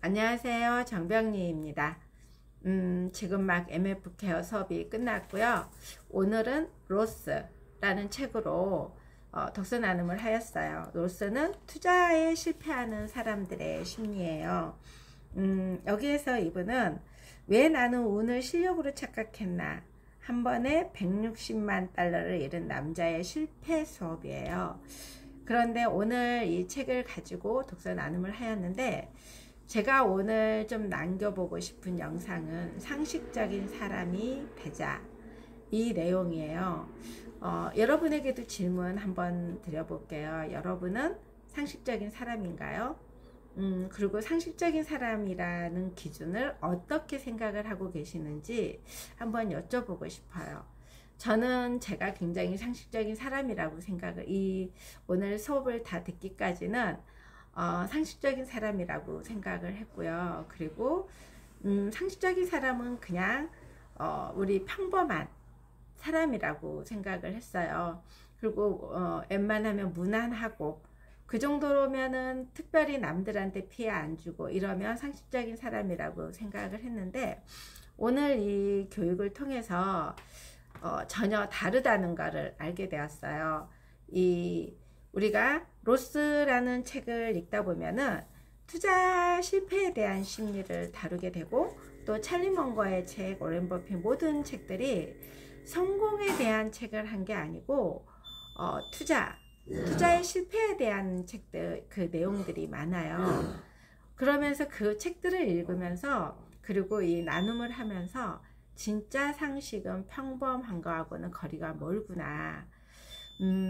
안녕하세요. 정병리입니다. 지금 막 MF 케어 수업이 끝났고요. 오늘은 로스라는 책으로 독서 나눔을 하였어요. 로스는 투자에 실패하는 사람들의 심리예요. 여기에서 이분은 왜 나는 운을 실력으로 착각했나? 한 번에 160만 달러를 잃은 남자의 실패 수업이에요. 그런데 오늘 이 책을 가지고 독서 나눔을 하였는데, 제가 오늘 좀 남겨보고 싶은 영상은 상식적인 사람이 되자, 이 내용이에요. 여러분에게도 질문 한번 드려볼게요. 여러분은 상식적인 사람인가요? 그리고 상식적인 사람이라는 기준을 어떻게 생각을 하고 계시는지 한번 여쭤보고 싶어요. 저는 제가 굉장히 상식적인 사람이라고 오늘 수업을 다 듣기까지는 상식적인 사람이라고 생각을 했고요. 그리고 상식적인 사람은 그냥 우리 평범한 사람이라고 생각을 했어요. 그리고 웬만하면 무난하고 그 정도면은 특별히 남들한테 피해 안 주고 이러면 상식적인 사람이라고 생각을 했는데, 오늘 이 교육을 통해서 전혀 다르다는 것을 알게 되었어요. 우리가 로스라는 책을 읽다 보면은 투자 실패에 대한 심리를 다루게 되고, 또 찰리 먼거의 책, 워렌 버핏 모든 책들이 성공에 대한 책을 한 게 아니고 투자의 실패에 대한 책들, 그 내용들이 많아요. 그러면서 그 책들을 읽으면서, 그리고 이 나눔을 하면서 진짜 상식은 평범한 거하고는 거리가 멀구나.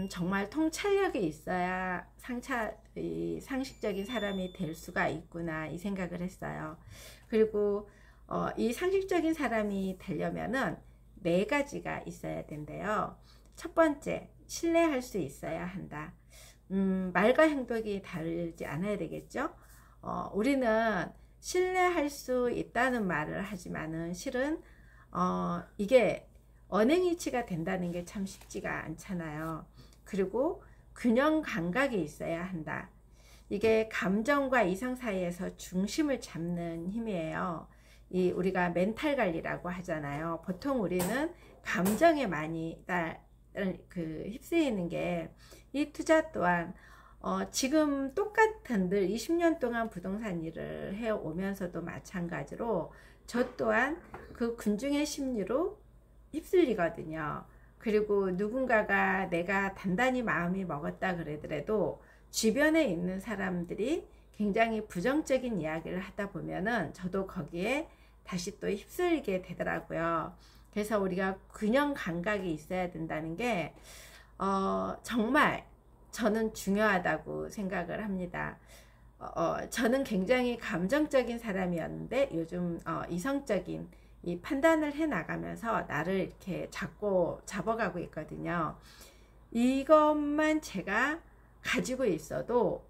정말 통찰력이 있어야 상식적인 사람이 될 수가 있구나, 이 생각을 했어요. 그리고 이 상식적인 사람이 되려면은 4가지가 있어야 된대요. 첫 번째, 신뢰할 수 있어야 한다. 말과 행동이 다르지 않아야 되겠죠. 우리는 신뢰할 수 있다는 말을 하지만은 실은 이게 언행일치가 된다는 게 참 쉽지가 않잖아요. 그리고 균형 감각이 있어야 한다. 이게 감정과 이성 사이에서 중심을 잡는 힘이에요. 우리가 멘탈 관리라고 하잖아요. 보통 우리는 감정에 많이 휩쓰이는 게, 이 투자 또한 지금 똑같은 늘 20년 동안 부동산 일을 해 오면서도 마찬가지로 저 또한 그 군중의 심리로 휩쓸리거든요. 그리고 누군가가 내가 단단히 마음이 먹었다 그러더라도 주변에 있는 사람들이 굉장히 부정적인 이야기를 하다 보면은 저도 거기에 다시 또 휩쓸리게 되더라고요. 그래서 우리가 균형 감각이 있어야 된다는 게 정말 저는 중요하다고 생각을 합니다. 저는 굉장히 감정적인 사람이었는데 요즘 이성적인 이 판단을 해 나가면서 나를 이렇게 잡아가고 있거든요. 이것만 제가 가지고 있어도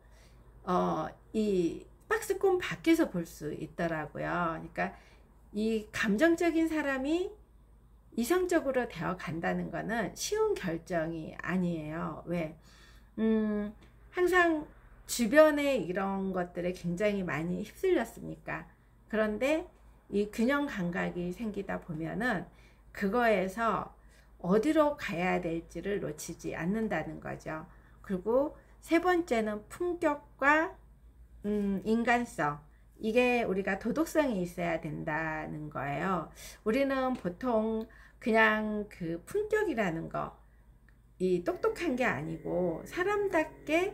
이 박스권 밖에서 볼 수 있더라고요. 그러니까 이 감정적인 사람이 이성적으로 되어 간다는 거는 쉬운 결정이 아니에요. 왜? 항상 주변에 이런 것들에 굉장히 많이 휩쓸렸으니까. 그런데 이 균형 감각이 생기다 보면은 그거에서 어디로 가야 될지를 놓치지 않는다는 거죠. 그리고 세 번째는 품격과 인간성. 이게 우리가 도덕성이 있어야 된다는 거예요. 우리는 보통 그냥 그 품격이라는 거, 이 똑똑한 게 아니고 사람답게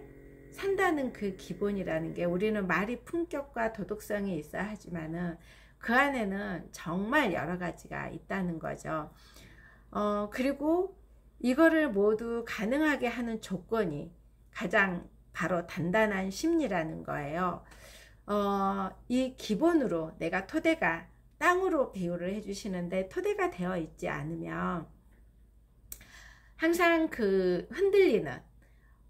산다는 그 기본이라는 게, 우리는 말이 품격과 도덕성이 있어야 하지만은 그 안에는 정말 여러 가지가 있다는 거죠. 그리고 이거를 모두 가능하게 하는 조건이 가장 바로 단단한 심리라는 거예요. 이 기본으로 내가 토대가 땅으로 비유를 해주시는데, 토대가 되어 있지 않으면 항상 그 흔들리는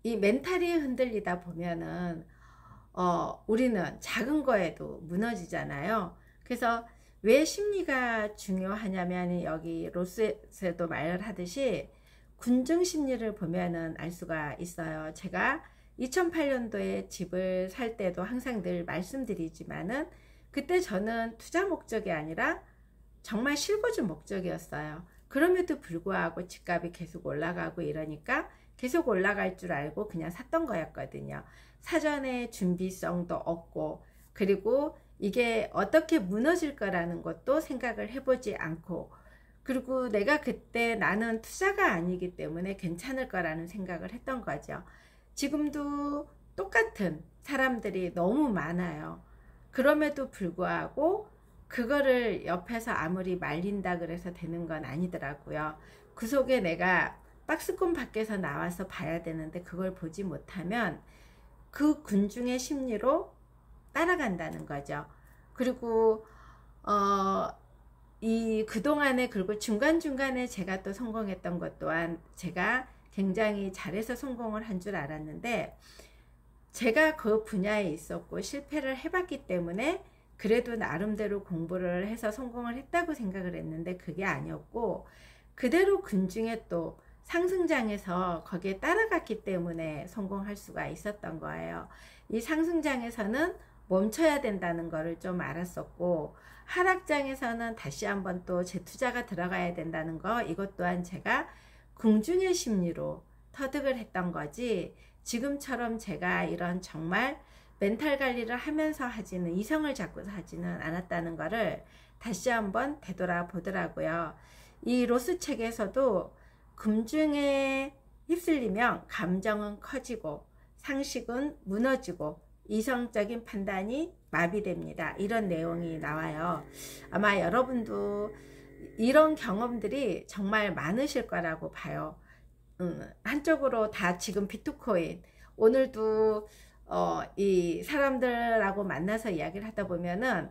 이 멘탈이 흔들리다 보면은 우리는 작은 거에도 무너지잖아요. 그래서 왜 심리가 중요하냐면, 여기 로스에서도 말을 하듯이 군중 심리를 보면은 알 수가 있어요. 제가 2008년도에 집을 살 때도 항상 늘 말씀드리지만은 그때 저는 투자 목적이 아니라 정말 실거주 목적이었어요. 그럼에도 불구하고 집값이 계속 올라가고 이러니까 계속 올라갈 줄 알고 그냥 샀던 거였거든요. 사전에 준비성도 없고, 그리고 이게 어떻게 무너질 거라는 것도 생각을 해보지 않고, 그리고 내가 그때 나는 투자가 아니기 때문에 괜찮을 거라는 생각을 했던 거죠. 지금도 똑같은 사람들이 너무 많아요. 그럼에도 불구하고 그거를 옆에서 아무리 말린다 그래서 되는 건 아니더라고요. 그 속에 내가 박스권 밖에서 나와서 봐야 되는데 그걸 보지 못하면 그 군중의 심리로 따라간다는 거죠. 그리고 그동안에, 그리고 중간중간에 제가 또 성공했던 것 또한 제가 굉장히 잘해서 성공을 한 줄 알았는데, 제가 그 분야에 있었고 실패를 해봤기 때문에 그래도 나름대로 공부를 해서 성공을 했다고 생각을 했는데 그게 아니었고, 그대로 군중에 또 상승장에서 거기에 따라갔기 때문에 성공할 수가 있었던 거예요. 이 상승장에서는 멈춰야 된다는 거를 좀 알았었고, 하락장에서는 다시 한번 또 재투자가 들어가야 된다는 거, 이것 또한 제가 궁중의 심리로 터득을 했던 거지, 지금처럼 제가 이런 정말 멘탈 관리를 하면서 하지는, 이성을 잡고 하지는 않았다는 거를 다시 한번 되돌아보더라고요. 이 로스 책에서도 금중에 휩쓸리면 감정은 커지고 상식은 무너지고 이성적인 판단이 마비됩니다. 이런 내용이 나와요. 아마 여러분도 이런 경험들이 정말 많으실 거라고 봐요. 한쪽으로 다 지금 비트코인, 오늘도 이 사람들하고 만나서 이야기를 하다 보면은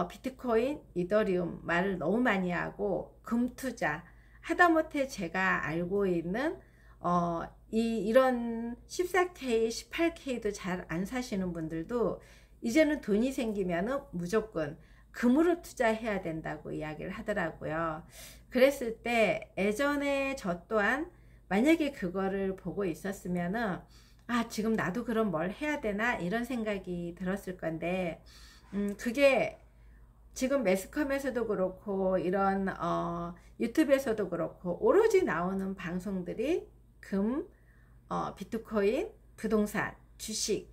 비트코인, 이더리움 말을 너무 많이 하고 금투자, 하다못해 제가 알고 있는 이런 14K, 18K도 잘 안 사시는 분들도 이제는 돈이 생기면은 무조건 금으로 투자해야 된다고 이야기를 하더라고요. 그랬을 때 예전에 저 또한 만약에 그거를 보고 있었으면은 지금 나도 그럼 뭘 해야 되나 이런 생각이 들었을 건데, 그게 지금 매스컴에서도 그렇고 이런 유튜브에서도 그렇고 오로지 나오는 방송들이 금, 비트코인, 부동산, 주식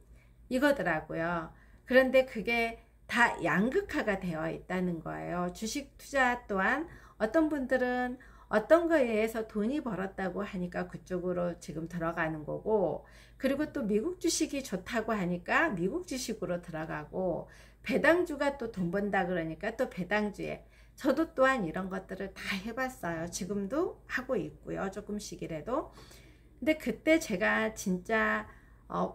이거더라고요. 그런데 그게 다 양극화가 되어 있다는 거예요. 주식 투자 또한 어떤 분들은 어떤 거에 의해서 돈이 벌었다고 하니까 그쪽으로 지금 들어가는 거고, 그리고 또 미국 주식이 좋다고 하니까 미국 주식으로 들어가고, 배당주가 또 돈 번다 그러니까 또 배당주에, 저도 또한 이런 것들을 다 해봤어요. 지금도 하고 있고요, 조금씩이라도. 근데 그때 제가 진짜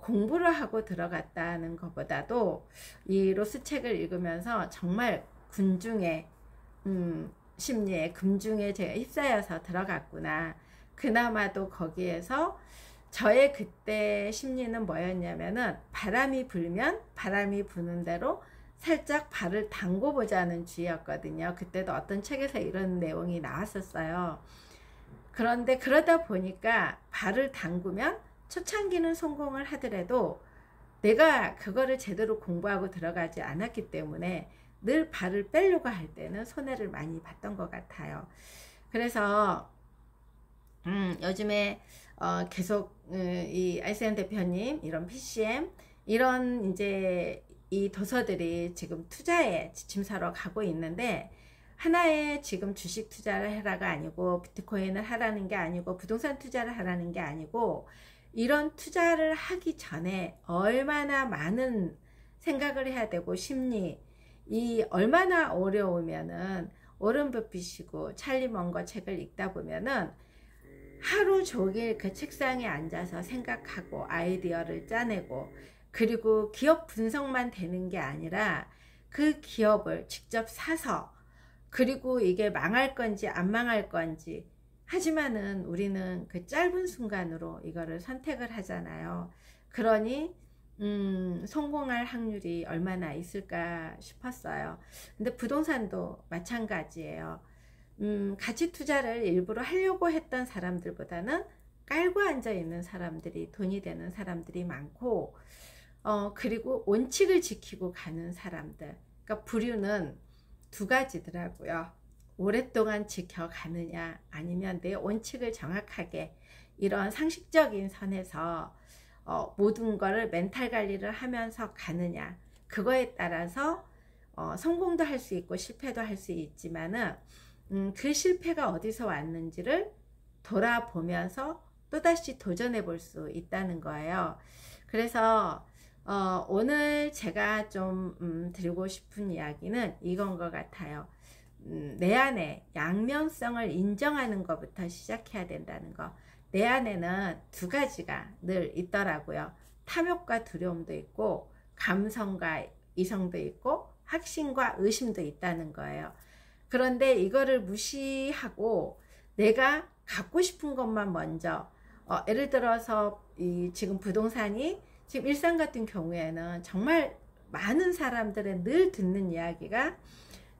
공부를 하고 들어갔다는 것보다도 이 로스 책을 읽으면서 정말 군중의 심리에, 금중에 제가 휩싸여서 들어갔구나. 그나마도 거기에서 저의 그때 심리는 뭐였냐면은, 바람이 불면 바람이 부는 대로 살짝 발을 담궈 보자는 주의였거든요. 그때도 어떤 책에서 이런 내용이 나왔었어요. 그런데 그러다 보니까 발을 담그면 초창기는 성공을 하더라도 내가 그거를 제대로 공부하고 들어가지 않았기 때문에 늘 발을 빼려고 할 때는 손해를 많이 봤던 것 같아요. 그래서 요즘에 계속 이 알센 대표님 이런 PCM 이런 이제 이 도서들이 지금 투자에 지침서로 가고 있는데, 하나의 지금 주식 투자를 하라가 아니고, 비트코인을 하라는 게 아니고, 부동산 투자를 하라는 게 아니고, 이런 투자를 하기 전에 얼마나 많은 생각을 해야 되고, 심리, 이 얼마나 어려우면은, 워런 버핏이고 찰리 먼거 책을 읽다 보면은 하루 종일 그 책상에 앉아서 생각하고 아이디어를 짜내고, 그리고 기업 분석만 되는 게 아니라 그 기업을 직접 사서, 그리고 이게 망할 건지 안 망할 건지, 하지만은 우리는 그 짧은 순간으로 이거를 선택을 하잖아요. 그러니 성공할 확률이 얼마나 있을까 싶었어요. 근데 부동산도 마찬가지예요. 가치 투자를 일부러 하려고 했던 사람들보다는 깔고 앉아 있는 사람들이 돈이 되는 사람들이 많고, 그리고 원칙을 지키고 가는 사람들. 그러니까 부류는 두 가지더라고요. 오랫동안 지켜가느냐, 아니면 내 원칙을 정확하게 이런 상식적인 선에서 모든 거를 멘탈 관리를 하면서 가느냐, 그거에 따라서 성공도 할 수 있고 실패도 할 수 있지만은 그 실패가 어디서 왔는지를 돌아보면서 또다시 도전해 볼 수 있다는 거예요. 그래서 오늘 제가 좀 드리고 싶은 이야기는 이건 것 같아요. 내 안에 양면성을 인정하는 것부터 시작해야 된다는 거. 내 안에는 두 가지가 늘 있더라고요. 탐욕과 두려움도 있고, 감성과 이성도 있고, 확신과 의심도 있다는 거예요. 그런데 이거를 무시하고 내가 갖고 싶은 것만 먼저, 예를 들어서 지금 부동산이, 지금 일산 같은 경우에는 정말 많은 사람들의 늘 듣는 이야기가,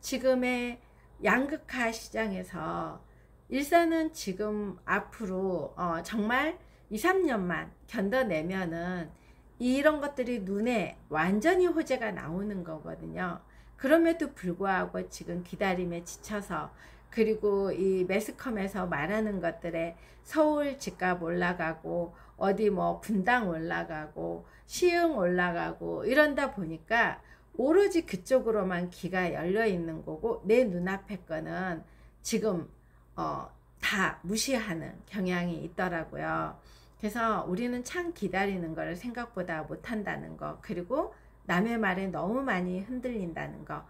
지금의 양극화 시장에서 일산은 지금 앞으로 정말 2, 3년만 견뎌내면은 이런 것들이 눈에 완전히 호재가 나오는 거거든요. 그럼에도 불구하고 지금 기다림에 지쳐서, 그리고 이 매스컴에서 말하는 것들에 서울 집값 올라가고 어디 뭐 분당 올라가고 시흥 올라가고 이런다 보니까 오로지 그쪽으로만 귀가 열려 있는 거고, 내 눈앞에 거는 지금 다 무시하는 경향이 있더라고요. 그래서 우리는 참 기다리는 걸 생각보다 못한다는 거, 그리고 남의 말에 너무 많이 흔들린다는 거.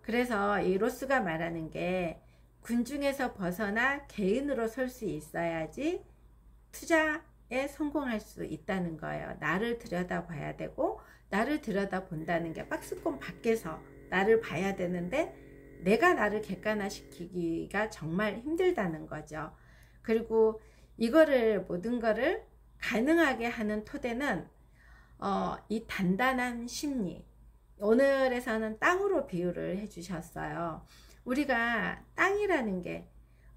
그래서 이 로스가 말하는 게, 군중에서 벗어나 개인으로 설 수 있어야지 투자에 성공할 수 있다는 거예요. 나를 들여다봐야 되고, 나를 들여다본다는 게 박스권 밖에서 나를 봐야 되는데, 내가 나를 객관화시키기가 정말 힘들다는 거죠. 그리고 이거를, 모든 거를 가능하게 하는 토대는 이 단단한 심리. 오늘에서는 땅으로 비유를 해주셨어요. 우리가 땅이라는 게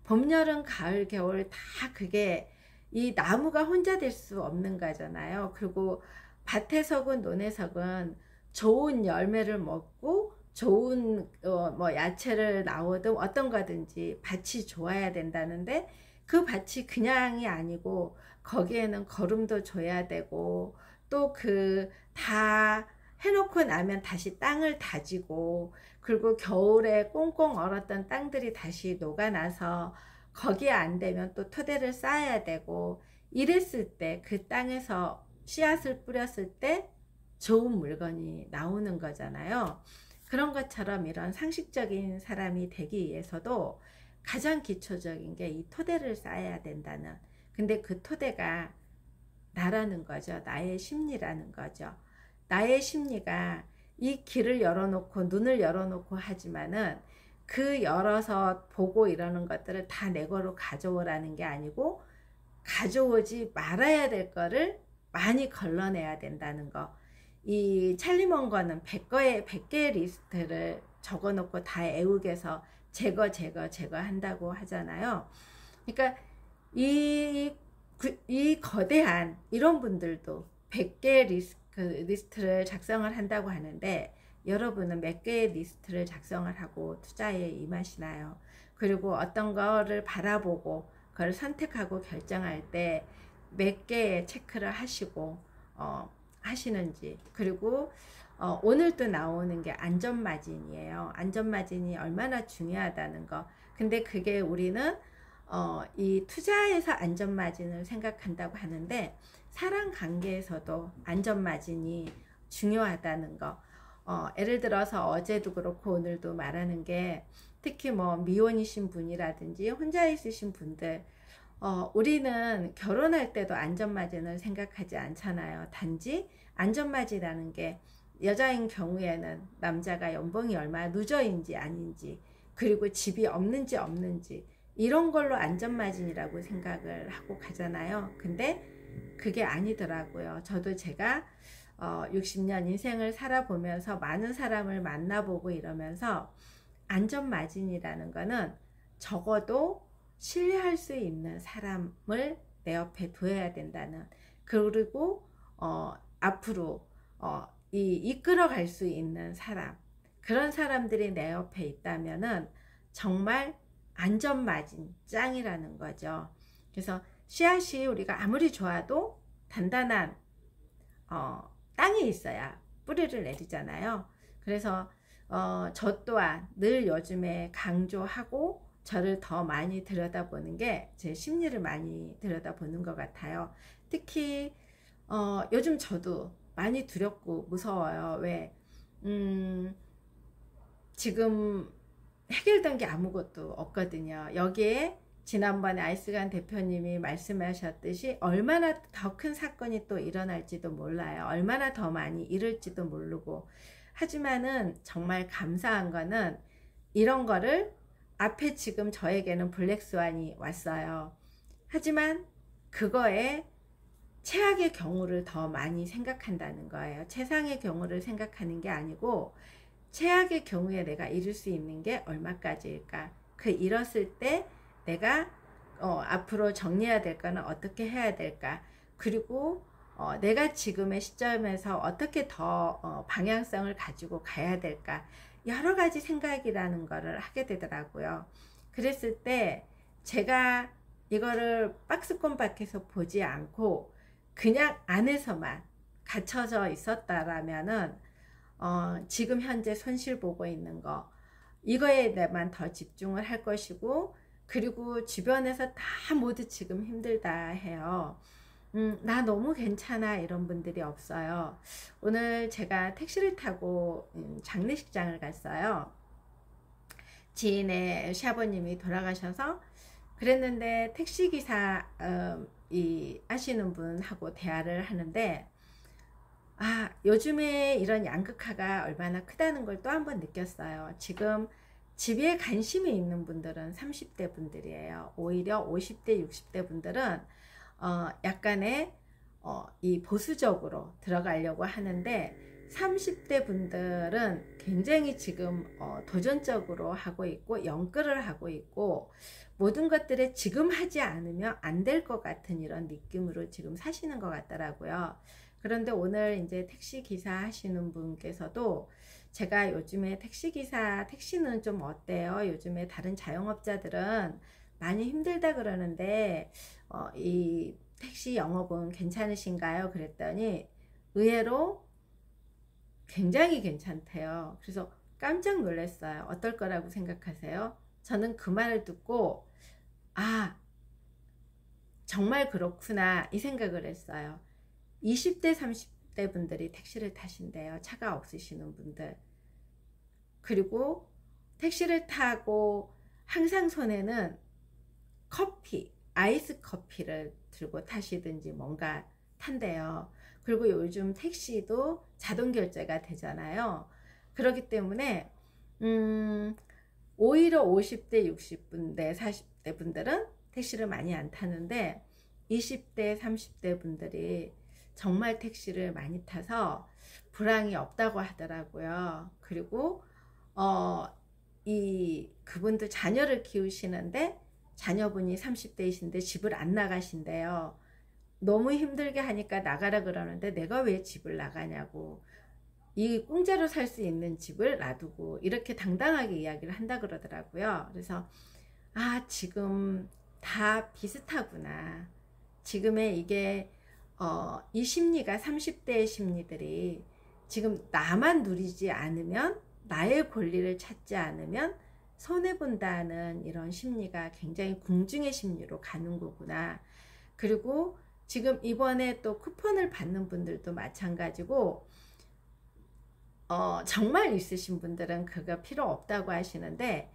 봄, 여름, 가을, 겨울 다 그게 이 나무가 혼자 될 수 없는 거잖아요. 그리고 밭에서건 논에서건 좋은 열매를 먹고 좋은 뭐 야채를 나오든 어떤 거든지 밭이 좋아야 된다는데, 그 밭이 그냥이 아니고 거기에는 거름도 줘야 되고, 또 그 다 해놓고 나면 다시 땅을 다지고, 그리고 겨울에 꽁꽁 얼었던 땅들이 다시 녹아나서 거기에 안 되면 또 토대를 쌓아야 되고, 이랬을 때 그 땅에서 씨앗을 뿌렸을 때 좋은 물건이 나오는 거잖아요. 그런 것처럼 이런 상식적인 사람이 되기 위해서도 가장 기초적인 게 이 토대를 쌓아야 된다는, 근데 그 토대가 나라는 거죠. 나의 심리라는 거죠. 나의 심리가 이 길을 열어놓고 눈을 열어놓고 하지만은, 그 열어서 보고 이러는 것들을 다 내 거로 가져오라는 게 아니고, 가져오지 말아야 될 거를 많이 걸러내야 된다는 거. 이 찰리 먼거는 100개의 리스트를 적어놓고 다 애우게서 제거 한다고 하잖아요. 그러니까 이 거대한 이런 분들도 100개의 리스트를 작성을 한다고 하는데, 여러분은 몇 개의 리스트를 작성을 하고 투자에 임하시나요? 그리고 어떤 거를 바라보고 그걸 선택하고 결정할 때 몇 개의 체크를 하시고 하시는지. 그리고 오늘 또 나오는 게 안전마진이에요. 안전마진이 얼마나 중요하다는 거. 근데 그게 우리는 이 투자에서 안전마진을 생각한다고 하는데, 사람 관계에서도 안전마진이 중요하다는 거. 예를 들어서 어제도 그렇고 오늘도 말하는 게, 특히 뭐 미혼이신 분이라든지 혼자 있으신 분들, 우리는 결혼할 때도 안전마진을 생각하지 않잖아요. 단지 안전마진이라는 게, 여자인 경우에는 남자가 연봉이 얼마 누저인지 아닌지, 그리고 집이 없는지 이런 걸로 안전마진이라고 생각을 하고 가잖아요. 근데 그게 아니더라고요. 저도 제가 60년 인생을 살아보면서 많은 사람을 만나보고 이러면서, 안전마진이라는 거는 적어도 신뢰할 수 있는 사람을 내 옆에 둬야 된다는, 그리고 앞으로 이끌어갈 수 있는 사람, 그런 사람들이 내 옆에 있다면은 정말 안전마진 짱이라는 거죠. 그래서 씨앗이 우리가 아무리 좋아도 단단한 땅이 있어야 뿌리를 내리잖아요. 그래서 저 또한 늘 요즘에 강조하고 저를 더 많이 들여다보는 게 제 심리를 많이 들여다보는 것 같아요. 특히 요즘 저도 많이 두렵고 무서워요. 왜? 지금 해결된 게 아무것도 없거든요. 여기에 지난번에 아이스간 대표님이 말씀하셨듯이 얼마나 더 큰 사건이 또 일어날지도 몰라요. 얼마나 더 많이 잃을지도 모르고. 하지만은 정말 감사한 거는 이런 거를 앞에 지금 저에게는 블랙스완이 왔어요. 하지만 그거에 최악의 경우를 더 많이 생각한다는 거예요. 최상의 경우를 생각하는 게 아니고 최악의 경우에 내가 잃을 수 있는 게 얼마까지일까? 그 잃었을 때 내가 앞으로 정리해야 될 거는 어떻게 해야 될까? 그리고 내가 지금의 시점에서 어떻게 더 방향성을 가지고 가야 될까? 여러 가지 생각이라는 거를 하게 되더라고요. 그랬을 때 제가 이거를 박스권 밖에서 보지 않고 그냥 안에서만 갇혀져 있었다라면은 지금 현재 손실 보고 있는 거, 이거에 대해만 더 집중을 할 것이고, 그리고 주변에서 다 모두 지금 힘들다 해요. 나 너무 괜찮아 이런 분들이 없어요. 오늘 제가 택시를 타고 장례식장을 갔어요. 지인의 시아버님이 돌아가셔서 그랬는데 택시기사 하시는 분하고 대화를 하는데, 요즘에 이런 양극화가 얼마나 크다는 걸 또 한 번 느꼈어요. 지금 집에 관심이 있는 분들은 30대 분들이에요. 오히려 50대, 60대 분들은 약간의 이 보수적으로 들어가려고 하는데, 30대 분들은 굉장히 지금 도전적으로 하고 있고 영끌을 하고 있고, 모든 것들에 지금 하지 않으면 안 될 것 같은 이런 느낌으로 지금 사시는 것 같더라고요. 그런데 오늘 이제 택시기사 하시는 분께서도 제가 요즘에 택시는 좀 어때요? 요즘에 다른 자영업자들은 많이 힘들다 그러는데 이 택시 영업은 괜찮으신가요? 그랬더니 의외로 굉장히 괜찮대요. 그래서 깜짝 놀랐어요. 어떨 거라고 생각하세요? 저는 그 말을 듣고 정말 그렇구나 이 생각을 했어요. 20대 30대 분들이 택시를 타신대요. 차가 없으시는 분들. 그리고 택시를 타고 항상 손에는 커피, 아이스 커피를 들고 타시든지 뭔가 탄대요. 그리고 요즘 택시도 자동 결제가 되잖아요. 그렇기 때문에 오히려 50대, 60대, 40대 분들은 택시를 많이 안 타는데 20대, 30대 분들이 정말 택시를 많이 타서 불황이 없다고 하더라고요. 그리고 그분도 자녀를 키우시는데 자녀분이 30대이신데 집을 안 나가신대요. 너무 힘들게 하니까 나가라 그러는데 내가 왜 집을 나가냐고, 이 공짜로 살 수 있는 집을 놔두고 이렇게 당당하게 이야기를 한다 그러더라고요. 그래서 지금 다 비슷하구나. 지금의 이게 이 심리가 30대의 심리들이 지금 나만 누리지 않으면, 나의 권리를 찾지 않으면 손해본다는 이런 심리가 굉장히 궁중의 심리로 가는 거구나. 그리고 지금 이번에 또 쿠폰을 받는 분들도 마찬가지고 정말 있으신 분들은 그거 필요 없다고 하시는데,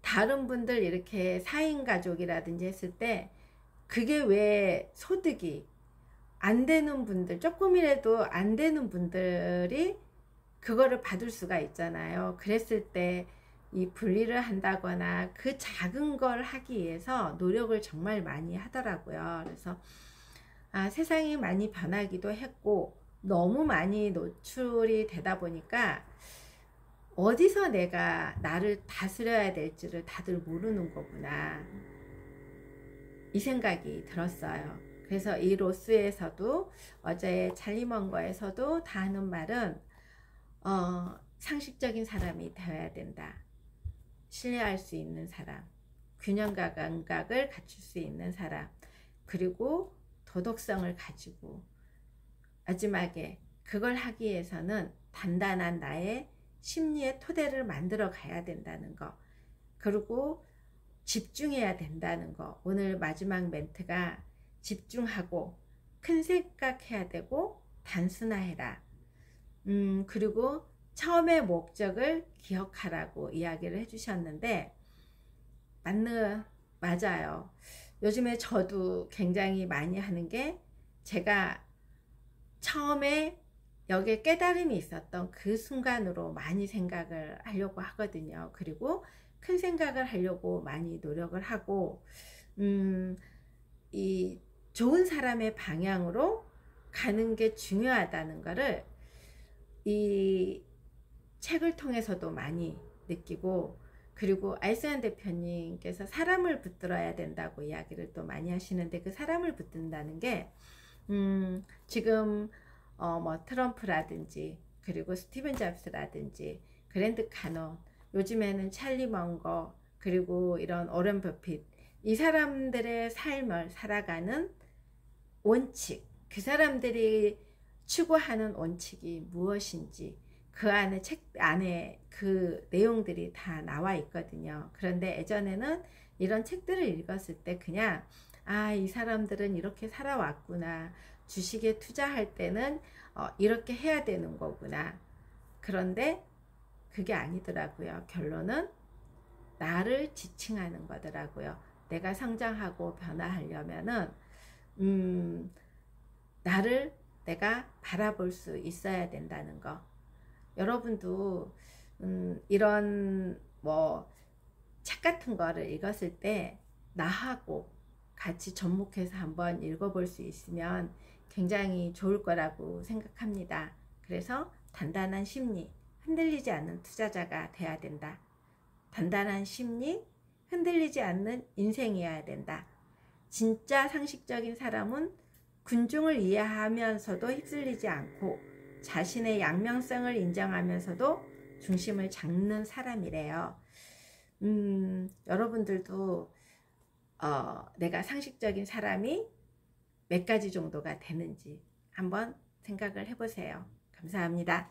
다른 분들 이렇게 4인 가족이라든지 했을 때 그게 왜 소득이 안 되는 분들, 조금이라도 안 되는 분들이 그거를 받을 수가 있잖아요. 그랬을 때 이 분리를 한다거나 그 작은 걸 하기 위해서 노력을 정말 많이 하더라고요. 그래서 세상이 많이 변하기도 했고 너무 많이 노출이 되다 보니까 어디서 내가 나를 다스려야 될지를 다들 모르는 거구나. 이 생각이 들었어요. 그래서 이 로스에서도 어제 찰리 먼거에서도 다 하는 말은 상식적인 사람이 되어야 된다. 신뢰할 수 있는 사람, 균형과 감각을 갖출 수 있는 사람, 그리고 도덕성을 가지고 마지막에 그걸 하기 위해서는 단단한 나의 심리의 토대를 만들어 가야 된다는 거, 그리고 집중해야 된다는 거. 오늘 마지막 멘트가 집중하고 큰 생각해야 되고 단순화해라. 그리고 처음의 목적을 기억하라고 이야기를 해주셨는데 맞아요. 요즘에 저도 굉장히 많이 하는 게, 제가 처음에 여기에 깨달음이 있었던 그 순간으로 많이 생각을 하려고 하거든요. 그리고 큰 생각을 하려고 많이 노력을 하고, 이 좋은 사람의 방향으로 가는 게 중요하다는 거를 이 책을 통해서도 많이 느끼고, 그리고 알스한 대표님께서 사람을 붙들어야 된다고 이야기를 또 많이 하시는데, 그 사람을 붙든다는 게 지금 뭐 트럼프라든지, 그리고 스티븐 잡스라든지, 그랜드 카논, 요즘에는 찰리 먼거, 그리고 이런 오런 버핏, 이 사람들의 삶을 살아가는 원칙, 그 사람들이 추구하는 원칙이 무엇인지 그 안에, 책 안에 그 내용들이 다 나와 있거든요. 그런데 예전에는 이런 책들을 읽었을 때 그냥 이 사람들은 이렇게 살아왔구나, 주식에 투자할 때는 이렇게 해야 되는 거구나. 그런데 그게 아니더라고요. 결론은 나를 지칭하는 거더라고요. 내가 성장하고 변화하려면은 나를 내가 바라볼 수 있어야 된다는 거. 여러분도 이런 뭐 책 같은 거를 읽었을 때 나하고 같이 접목해서 한번 읽어볼 수 있으면 굉장히 좋을 거라고 생각합니다. 그래서 단단한 심리, 흔들리지 않는 투자자가 돼야 된다. 단단한 심리, 흔들리지 않는 인생이어야 된다. 진짜 상식적인 사람은 군중을 이해하면서도 휩쓸리지 않고 자신의 양면성을 인정하면서도 중심을 잡는 사람이래요. 여러분들도 내가 상식적인 사람이 몇 가지 정도가 되는지 한번 생각을 해보세요. 감사합니다.